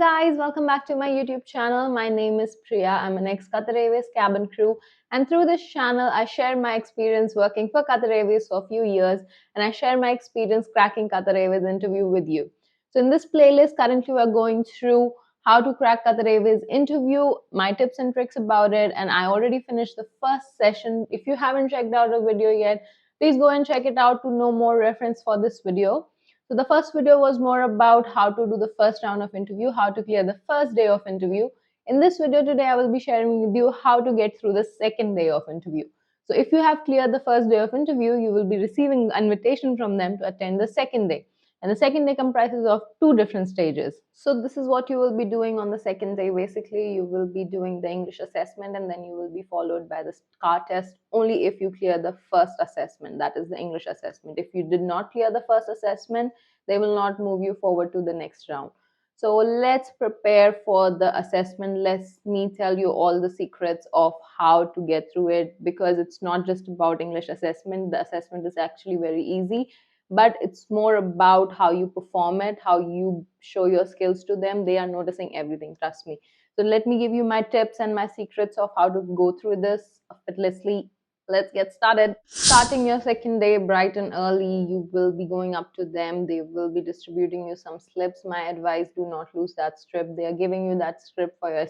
guys, welcome back to my YouTube channel. My name is Priya. I'm an ex-Qatar Airways cabin crew, and through this channel I share my experience working for Qatar Airways for a few years, and I share my experience cracking Qatar Airways interview with you. So in this playlist currently we're going through how to crack Qatar Airways interview, my tips and tricks about it, and I already finished the first session. If you haven't checked out the video yet, please go and check it out to know more reference for this video. So the first video was more about how to do the first round of interview, how to clear the first day of interview. In this video today, I will be sharing with you how to get through the second day of interview. So if you have cleared the first day of interview, you will be receiving an invitation from them to attend the second day. And the second day comprises of two different stages. So this is what you will be doing on the second day. Basically, you will be doing the English assessment, and then you will be followed by the car test only if you clear the first assessment, that is the English assessment. If you did not clear the first assessment, they will not move you forward to the next round. So let's prepare for the assessment. Let me tell you all the secrets of how to get through it, because it's not just about English assessment. The assessment is actually very easy, but it's more about how you perform it, how you show your skills to them. They are noticing everything, trust me. So let me give you my tips and my secrets of how to go through this effortlessly. Let's get started. Starting your second day bright and early, you will be going up to them. They will be distributing you some slips. My advice, do not lose that strip. They are giving you that strip for your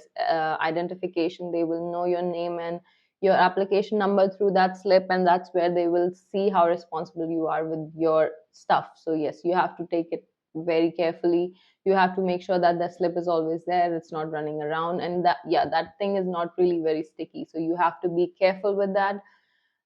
identification. They will know your name and your application number through that slip, and that's where they will see how responsible you are with your stuff. So yes, you have to take it very carefully. You have to make sure that the slip is always there, it's not running around, and that thing is not really very sticky, so you have to be careful with that.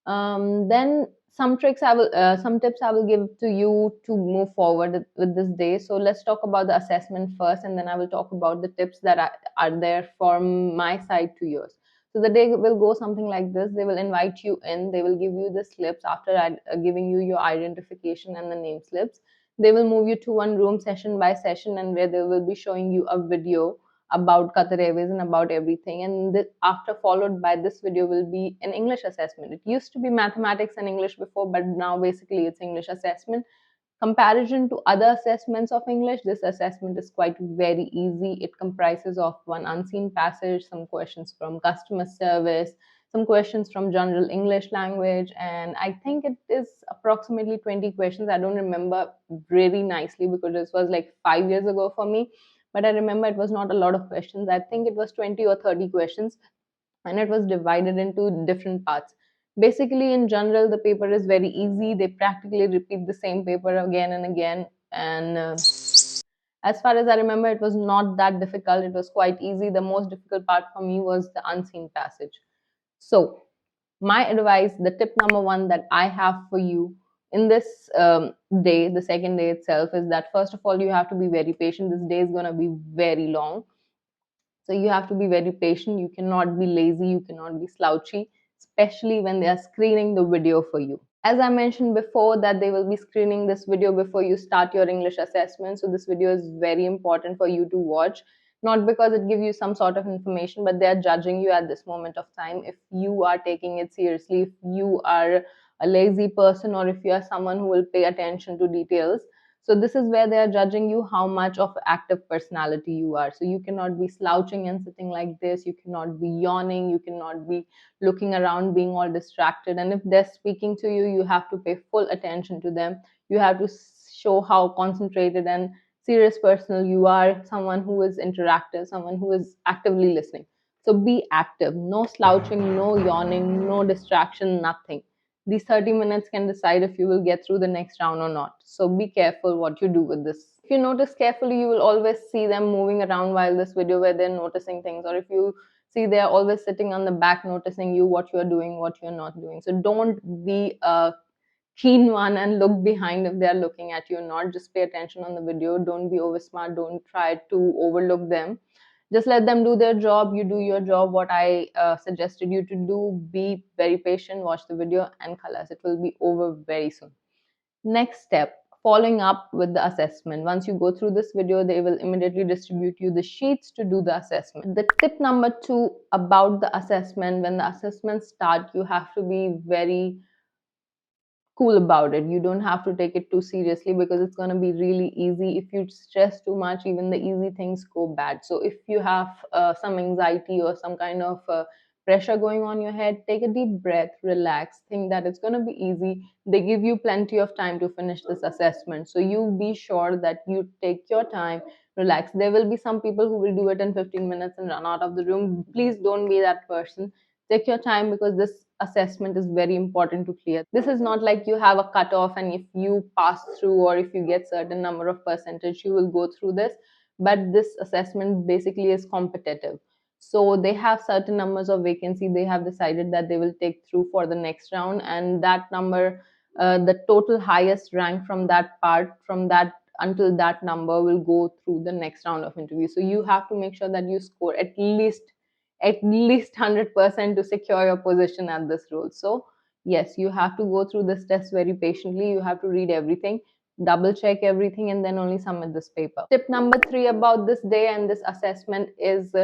Then some tips I will give to you to move forward with this day. So let's talk about the assessment first, and then I will talk about the tips that are there from my side to yours. So the day will go something like this. They will invite you in. They will give you the slips after giving you your identification and the name slips. They will move you to one room session by session, and where they will be showing you a video about Qatar Airways and about everything. And after followed by this video will be an English assessment. It used to be mathematics and English before, but now basically it's English assessment. Comparison to other assessments of English, this assessment is quite very easy. It comprises of one unseen passage, some questions from customer service, some questions from general English language, and I think it is approximately 20 questions. I don't remember really nicely because this was like 5 years ago for me, but I remember it was not a lot of questions. I think it was 20 or 30 questions, and it was divided into different parts. Basically, in general, the paper is very easy. They practically repeat the same paper again and again. And as far as I remember, it was not that difficult. It was quite easy. The most difficult part for me was the unseen passage. So, my advice, the tip number one that I have for you in this day, the second day itself, is that first of all, you have to be very patient. This day is going to be very long. So you have to be very patient. You cannot be lazy. You cannot be slouchy, especially when they are screening the video for you. As I mentioned before, that they will be screening this video before you start your English assessment. So this video is very important for you to watch, not because it gives you some sort of information, but they are judging you at this moment of time. If you are taking it seriously, if you are a lazy person, or if you are someone who will pay attention to details. So this is where they are judging you how much of active personality you are. So you cannot be slouching and sitting like this. You cannot be yawning. You cannot be looking around, being all distracted. And if they're speaking to you, you have to pay full attention to them. You have to show how concentrated and serious person you are, someone who is interactive, someone who is actively listening. So be active. No slouching, no yawning, no distraction, nothing. These 30 minutes can decide if you will get through the next round or not. So be careful what you do with this. If you notice carefully, you will always see them moving around while this video, where they're noticing things. Or if you see, they're always sitting on the back noticing you, what you're doing, what you're not doing. So don't be a keen one and look behind if they're looking at you or not. Just pay attention on the video. Don't be over smart. Don't try to overlook them. Just let them do their job. You do your job, what I suggested you to do. Be very patient, watch the video, and khalas, it will be over very soon. Next step, following up with the assessment. Once you go through this video, they will immediately distribute you the sheets to do the assessment. The tip number two about the assessment: when the assessments start, you have to be very cool about it. You don't have to take it too seriously because it's going to be really easy. If you stress too much, even the easy things go bad. So if you have some anxiety or some kind of pressure going on your head, take a deep breath, relax, think that it's going to be easy. They give you plenty of time to finish this assessment, so you be sure that you take your time, relax. There will be some people who will do it in 15 minutes and run out of the room. Please don't be that person. Take your time because this assessment is very important to clear. This is not like you have a cutoff and if you pass through or if you get certain number of percentage you will go through this. But this assessment basically is competitive, so they have certain numbers of vacancy they have decided that they will take through for the next round, and that number, the total highest rank from that part, from that until that number, will go through the next round of interview. So you have to make sure that you score at least 100% to secure your position at this role. So yes, you have to go through this test very patiently. You have to read everything, double check everything, and then only submit this paper. Tip number 3 about this day and this assessment is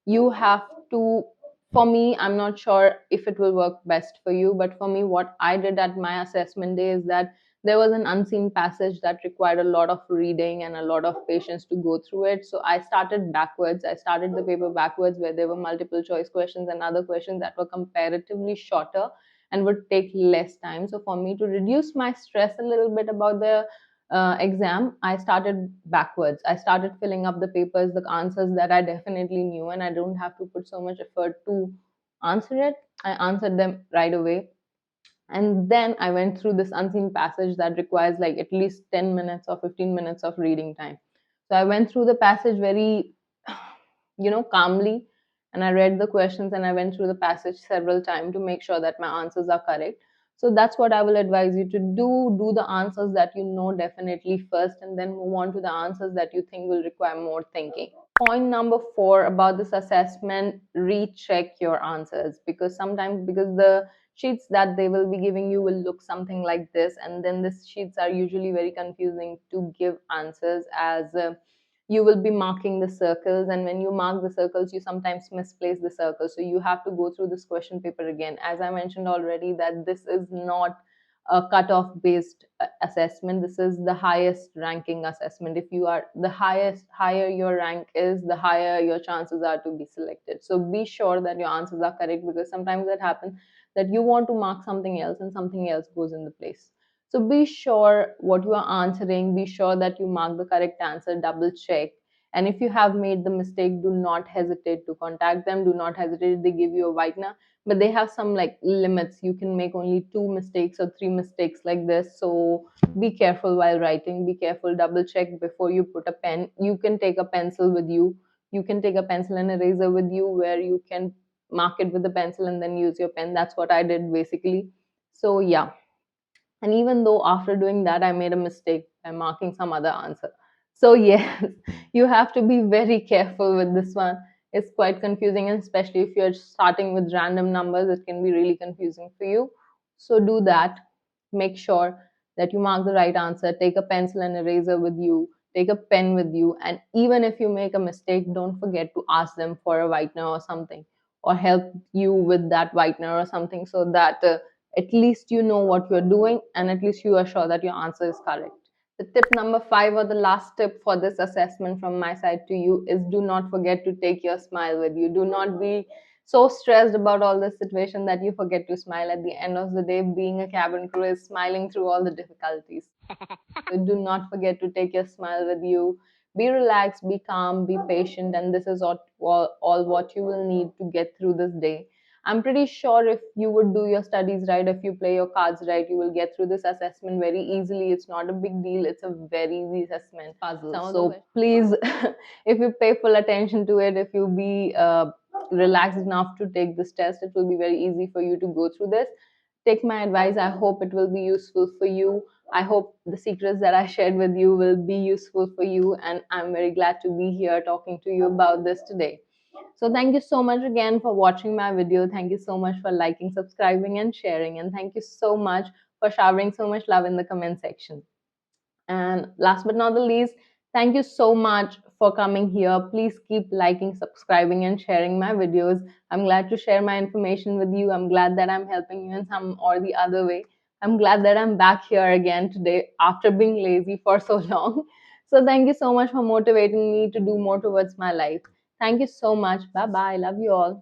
you have to, for me, I'm not sure if it will work best for you, but for me, what I did at my assessment day is that there was an unseen passage that required a lot of reading and a lot of patience to go through it. So I started backwards. I started the paper backwards, where there were multiple choice questions and other questions that were comparatively shorter and would take less time. So for me to reduce my stress a little bit about the exam, I started backwards. I started filling up the papers, the answers that I definitely knew, and I don't have to put so much effort to answer it. I answered them right away. And then I went through this unseen passage that requires like at least 10 minutes or 15 minutes of reading time. So I went through the passage very, calmly, and I read the questions and I went through the passage several times to make sure that my answers are correct. So that's what I will advise you to do. Do the answers that you know definitely first, and then move on to the answers that you think will require more thinking. Point number 4 about this assessment: recheck your answers, because sometimes, because the sheets that they will be giving you will look something like this, and then these sheets are usually very confusing to give answers, as you will be marking the circles, and when you mark the circles you sometimes misplace the circles, so you have to go through this question paper again. As I mentioned already, that this is not a cutoff based assessment. This is the highest ranking assessment. If you are the higher your rank is, the higher your chances are to be selected. So be sure that your answers are correct, because sometimes that happens that you want to mark something else and something else goes in the place. So be sure what you are answering, be sure that you mark the correct answer, double check. And if you have made the mistake, do not hesitate to contact them. Do not hesitate. They give you a whitener, but they have some like limits. You can make only 2 mistakes or 3 mistakes like this. So be careful while writing. Be careful. Double check before you put a pen. You can take a pencil with you. You can take a pencil and eraser with you, where you can mark it with the pencil and then use your pen. That's what I did basically. So yeah, and even though after doing that I made a mistake by marking some other answer. So yes, you have to be very careful with this one. It's quite confusing, and especially if you're starting with random numbers, it can be really confusing for you. So do that. Make sure that you mark the right answer. Take a pencil and eraser with you, take a pen with you, and even if you make a mistake, don't forget to ask them for a whitener or something, or help you with that whitener or something, so that at least you know what you're doing, and at least you are sure that your answer is correct. The tip number 5, or the last tip for this assessment from my side to you, is do not forget to take your smile with you. Do not be so stressed about all this situation that you forget to smile. At the end of the day, being a cabin crew is smiling through all the difficulties. So do not forget to take your smile with you. Be relaxed, be calm, be patient, and this is all what you will need to get through this day. I'm pretty sure if you would do your studies right, if you play your cards right, you will get through this assessment very easily. It's not a big deal. It's a very easy assessment puzzle. So please, if you pay full attention to it, if you be relaxed enough to take this test, it will be very easy for you to go through this. Take my advice. I hope it will be useful for you. I hope the secrets that I shared with you will be useful for you, and I'm very glad to be here talking to you about this today. So thank you so much again for watching my video. Thank you so much for liking, subscribing, and sharing. And thank you so much for showering so much love in the comment section. And last but not the least, thank you so much for coming here. Please keep liking, subscribing, and sharing my videos. I'm glad to share my information with you. I'm glad that I'm helping you in some or the other way. I'm glad that I'm back here again today after being lazy for so long. So thank you so much for motivating me to do more towards my life. Thank you so much. Bye bye. Love you all.